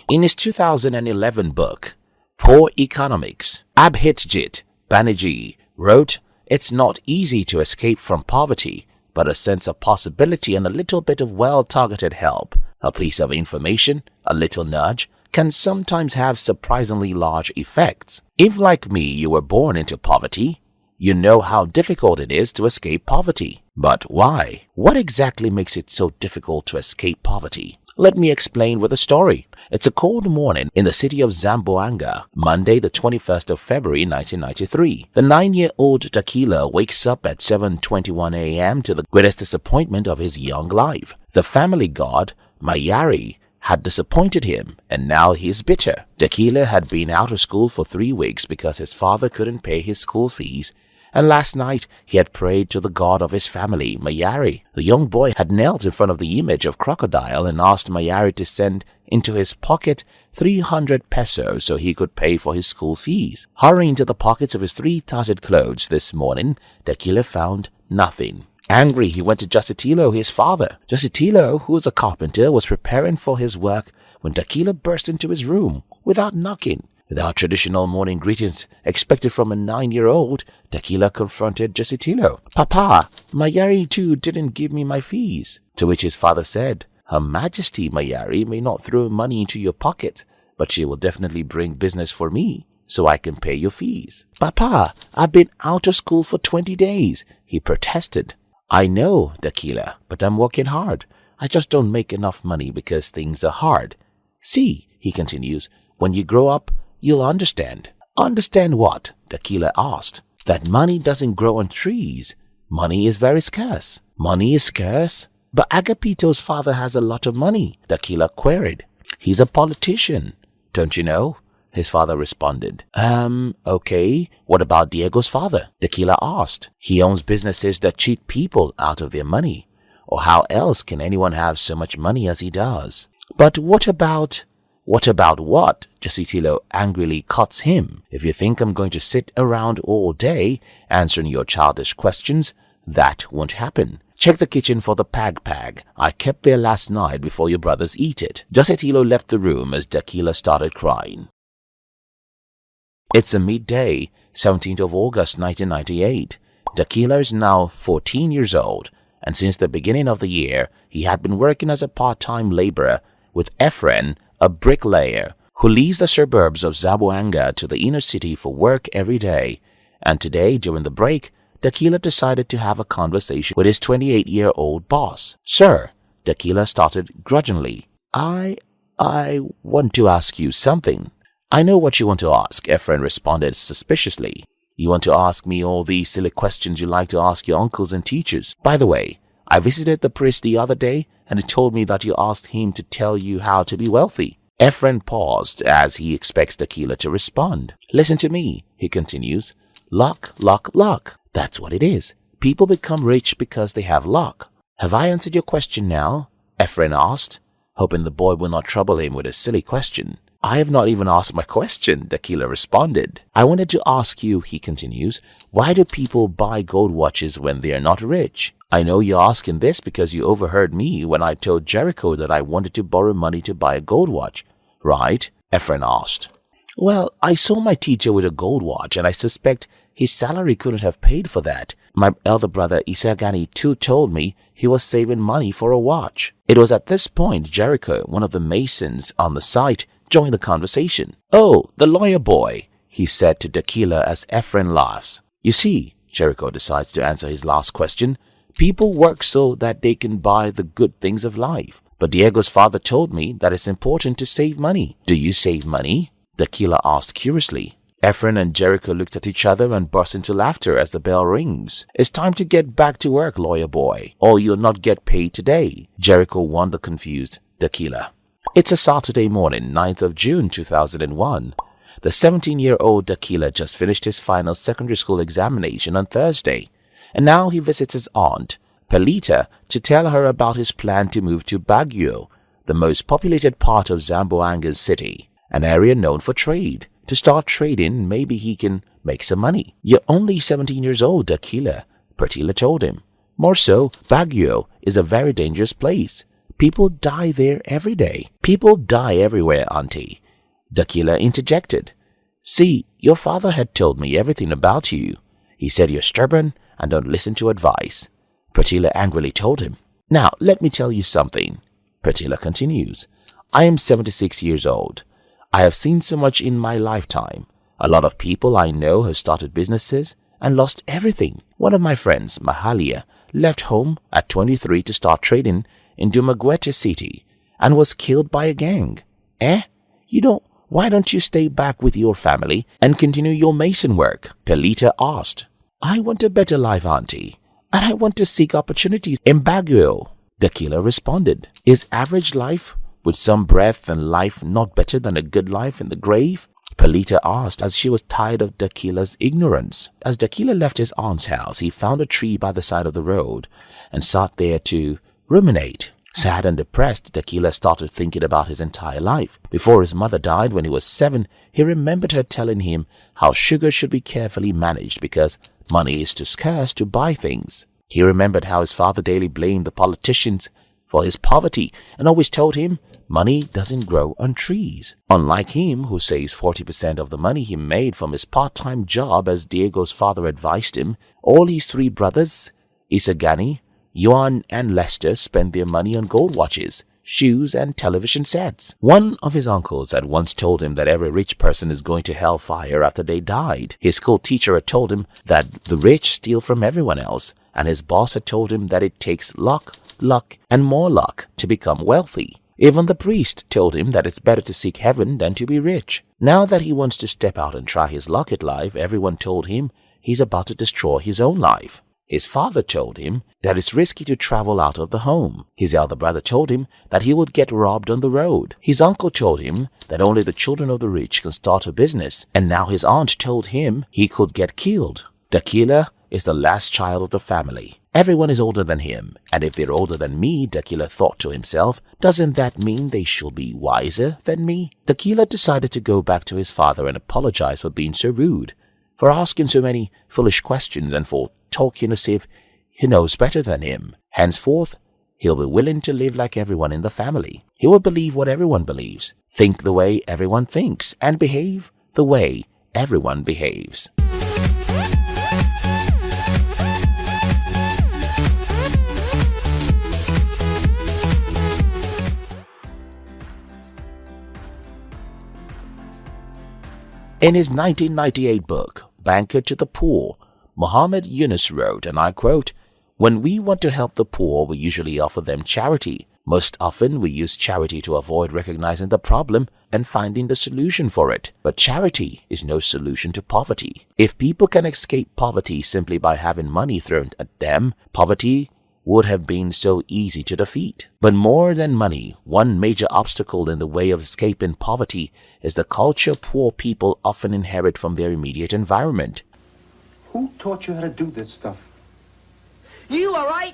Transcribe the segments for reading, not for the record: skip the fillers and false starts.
In his 2011 book, Poor Economics, Abhijit Banerjee wrote, "It's not easy to escape from poverty, but a sense of possibility and a little bit of well-targeted help, a piece of information, a little nudge, can sometimes have surprisingly large effects. If, like me, you were born into poverty, you know how difficult it is to escape poverty. But why? What exactly makes it so difficult to escape poverty? Let me explain with a story. It's a cold morning in the city of Zamboanga, Monday the 21st of February 1993. The 9-year-old Dakila wakes up at 7:21 a.m. to the greatest disappointment of his young life. The family god, Mayari, had disappointed him, and now he is bitter. Dakila had been out of school for 3 weeks because his father couldn't pay his school fees, and last night he had prayed to the god of his family, Mayari. The young boy had knelt in front of the image of crocodile and asked Mayari to send into his pocket 300 pesos so he could pay for his school fees. Hurrying into the pockets of his 3 tattered clothes this morning, Dakila found nothing. Angry, he went to Jusitilo, his father. Jusitilo, who was a carpenter, was preparing for his work when Dakila burst into his room without knocking. Without traditional morning greetings expected from a 9-year-old, Dakila confronted Jusitilo. "Papa, Mayari too didn't give me my fees." To which his father said, "Her Majesty Mayari may not throw money into your pocket, but she will definitely bring business for me, so I can pay your fees." "Papa, I've been out of school for 20 days, he protested. "I know, Dakila, but I'm working hard. I just don't make enough money because things are hard. See," he continues, "when you grow up, you'll understand." "Understand what?" Dakila asked. "That money doesn't grow on trees. Money is very scarce." "Money is scarce? But Agapito's father has a lot of money," Dakila queried. "He's a politician, don't you know?" His father responded. Okay, what about Diego's father?" Dakila asked. "He owns businesses that cheat people out of their money. Or how else can anyone have so much money as he does?" "But what about..." "What about what?" Jusitilo angrily cuts him. "If you think I'm going to sit around all day answering your childish questions, that won't happen. Check the kitchen for the pag. I kept there last night before your brothers eat it." Jusitilo left the room as Dakila started crying. It's a midday, 17th of August 1998. Dakila is now 14 years old, and since the beginning of the year, he had been working as a part-time laborer with Efren, a bricklayer, who leaves the suburbs of Zamboanga to the inner city for work every day. And today, during the break, Dakila decided to have a conversation with his 28-year-old boss. "Sir," Dakila started grudgingly, I want to ask you something." "I know what you want to ask," Efren responded suspiciously. "You want to ask me all these silly questions you like to ask your uncles and teachers. By the way, I visited the priest the other day and he told me that you asked him to tell you how to be wealthy." Efren paused as he expects Dakila to respond. "Listen to me," he continues. "Luck. That's what it is. People become rich because they have luck." "Have I answered your question now?" Efren asked, hoping the boy will not trouble him with a silly question. "I have not even asked my question," Dakila responded. "I wanted to ask you," he continues, "why do people buy gold watches when they are not rich? I know you're asking this because you overheard me when I told Jericho that I wanted to borrow money to buy a gold watch, right?" Efren asked. "Well, I saw my teacher with a gold watch and I suspect his salary couldn't have paid for that. My elder brother Isagani too told me he was saving money for a watch." It was at this point Jericho, one of the masons on the site, joined the conversation. "Oh, the lawyer boy," he said to Dakila as Efren laughs. "You see," Jericho decides to answer his last question, "people work so that they can buy the good things of life. But Diego's father told me that it's important to save money." "Do you save money?" Dakila asked curiously. Efren and Jericho looked at each other and burst into laughter as the bell rings. "It's time to get back to work, lawyer boy, or you'll not get paid today," Jericho warned the confused Dakila. It's a Saturday morning, 9th of June 2001. The 17-year-old Dakila just finished his final secondary school examination on Thursday, and now he visits his aunt, Pelita, to tell her about his plan to move to Baguio, the most populated part of Zamboanga City, an area known for trade. To start trading, maybe he can make some money. "You're only 17 years old, Dakila," Pelita told him. "More so, Baguio is a very dangerous place. People die there every day. People die everywhere, Auntie. Dakila interjected. See, your father had told me everything about you. He said you're stubborn and don't listen to advice. Pratila angrily told him. Now, let me tell you something. Pratila continues. I am 76 years old. I have seen so much in my lifetime. A lot of people I know have started businesses and lost everything. One of my friends, Mahalia, left home at 23 to start trading in Dumaguete City and was killed by a gang. Why don't you stay back with your family and continue your mason work? Pelita asked. I want a better life, Auntie, and I want to seek opportunities in Baguio. Dakila responded. Is average life with some breath and life not better than a good life in the grave? Pelita asked as she was tired of Dakila's ignorance. As Dakila left his aunt's house, he found a tree by the side of the road and sat there to ruminate. Sad and depressed, Dakila started thinking about his entire life. Before his mother died when he was 7, he remembered her telling him how sugar should be carefully managed because money is too scarce to buy things. He remembered how his father daily blamed the politicians for his poverty and always told him money doesn't grow on trees. Unlike him, who saves 40% of the money he made from his part-time job as Diego's father advised him, all his 3 brothers, Isagani, Yuan and Lester, spent their money on gold watches, shoes and television sets. One of his uncles had once told him that every rich person is going to hellfire after they died. His school teacher had told him that the rich steal from everyone else, and his boss had told him that it takes luck, and more luck to become wealthy. Even the priest told him that it's better to seek heaven than to be rich. Now that he wants to step out and try his luck at life, everyone told him he's about to destroy his own life. His father told him that it's risky to travel out of the home. His elder brother told him that he would get robbed on the road. His uncle told him that only the children of the rich can start a business. And now his aunt told him he could get killed. Dakila is the last child of the family. Everyone is older than him. And if they're older than me, Dakila thought to himself, doesn't that mean they should be wiser than me? Dakila decided to go back to his father and apologize for being so rude, for asking so many foolish questions and for talking as if he knows better than him. Henceforth, he'll be willing to live like everyone in the family. He will believe what everyone believes, think the way everyone thinks, and behave the way everyone behaves. In his 1998 book, Banker to the Poor, Muhammad Yunus wrote, and I quote, "When we want to help the poor, we usually offer them charity. Most often, we use charity to avoid recognizing the problem and finding the solution for it. But charity is no solution to poverty. If people can escape poverty simply by having money thrown at them, poverty would have been so easy to defeat. But more than money, one major obstacle in the way of escaping poverty is the culture poor people often inherit from their immediate environment." Who taught you how to do this stuff? You, all right?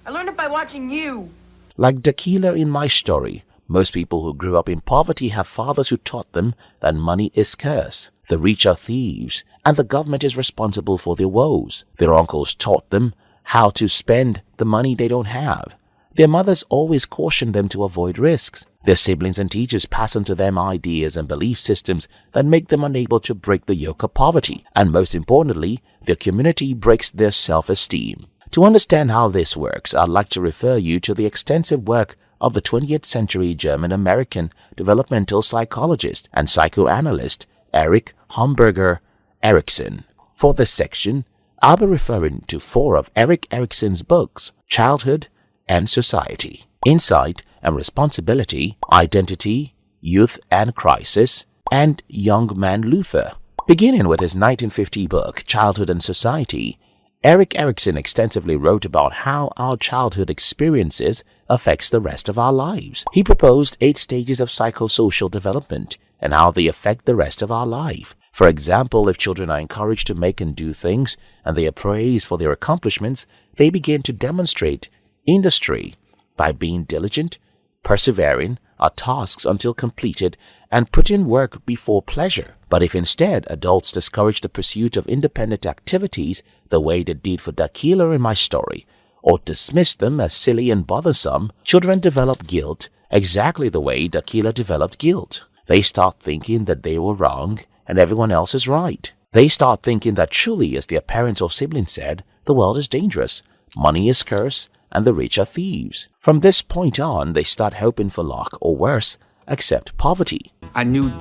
I learned it by watching you. Like Dakila in my story, most people who grew up in poverty have fathers who taught them that money is scarce, the rich are thieves, and the government is responsible for their woes. Their uncles taught them how to spend the money they don't have. Their mothers always cautioned them to avoid risks. Their siblings and teachers pass on to them ideas and belief systems that make them unable to break the yoke of poverty. And most importantly, their community breaks their self-esteem. To understand how this works, I'd like to refer you to the extensive work of the 20th century German-American developmental psychologist and psychoanalyst Erich Homburger Erickson. For this section, I'll be referring to 4 of Erik Erikson's books, Childhood and Society, Insight and Responsibility, Identity, Youth and Crisis, and Young Man Luther. Beginning with his 1950 book, Childhood and Society, Erik Erikson extensively wrote about how our childhood experiences affects the rest of our lives. He proposed 8 stages of psychosocial development and how they affect the rest of our life. For example, if children are encouraged to make and do things and they are praised for their accomplishments, they begin to demonstrate industry by being diligent, persevering at tasks until completed, and putting work before pleasure. But if instead adults discourage the pursuit of independent activities the way they did for Dakila in my story, or dismiss them as silly and bothersome, children develop guilt exactly the way Dakila developed guilt. They start thinking that they were wrong and everyone else is right. They start thinking that truly, as their parents or siblings said, the world is dangerous, money is scarce, and the rich are thieves. From this point on, they start hoping for luck, or worse, accept poverty. I knew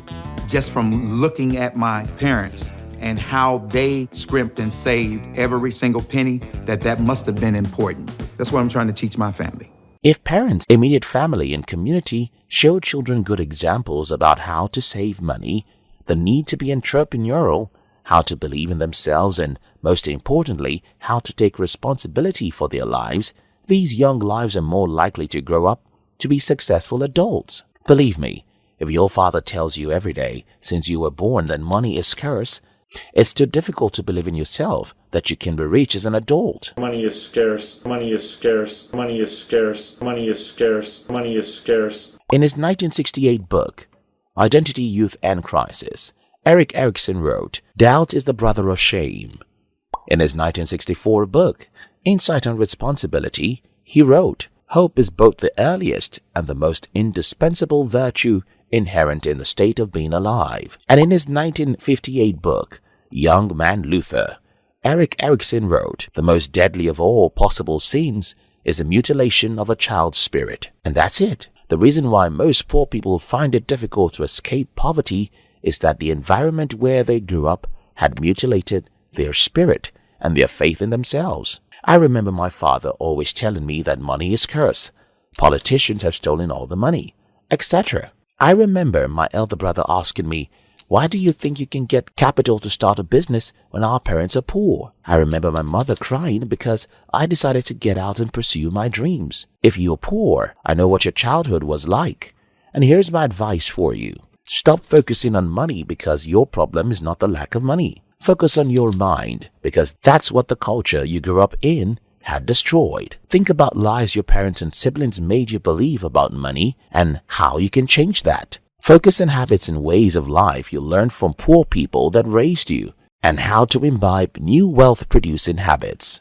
just from looking at my parents and how they scrimped and saved every single penny that must have been important. That's what I'm trying to teach my family. If parents, immediate family, and community show children good examples about how to save money, the need to be entrepreneurial, how to believe in themselves, and most importantly, how to take responsibility for their lives, these young lives are more likely to grow up to be successful adults. Believe me, if your father tells you every day since you were born that money is scarce, it's too difficult to believe in yourself that you can be rich as an adult. Money is scarce, money is scarce, money is scarce, money is scarce, money is scarce. In his 1968 book, Identity, Youth, and Crisis, Erik Erikson wrote, "Doubt is the brother of shame." In his 1964 book, Insight and Responsibility, he wrote, "Hope is both the earliest and the most indispensable virtue inherent in the state of being alive." And in his 1958 book, Young Man Luther, Erik Erikson wrote, "The most deadly of all possible sins is the mutilation of a child's spirit." And that's it. The reason why most poor people find it difficult to escape poverty is that the environment where they grew up had mutilated their spirit and their faith in themselves. I remember my father always telling me that money is scarce, politicians have stolen all the money, etc. I remember my elder brother asking me, "Why do you think you can get capital to start a business when our parents are poor?" I remember my mother crying because I decided to get out and pursue my dreams. If you're poor, I know what your childhood was like. And here's my advice for you. Stop focusing on money because your problem is not the lack of money. Focus on your mind because that's what the culture you grew up in had destroyed. Think about lies your parents and siblings made you believe about money and how you can change that. Focus on habits and ways of life you learned from poor people that raised you and how to imbibe new wealth-producing habits.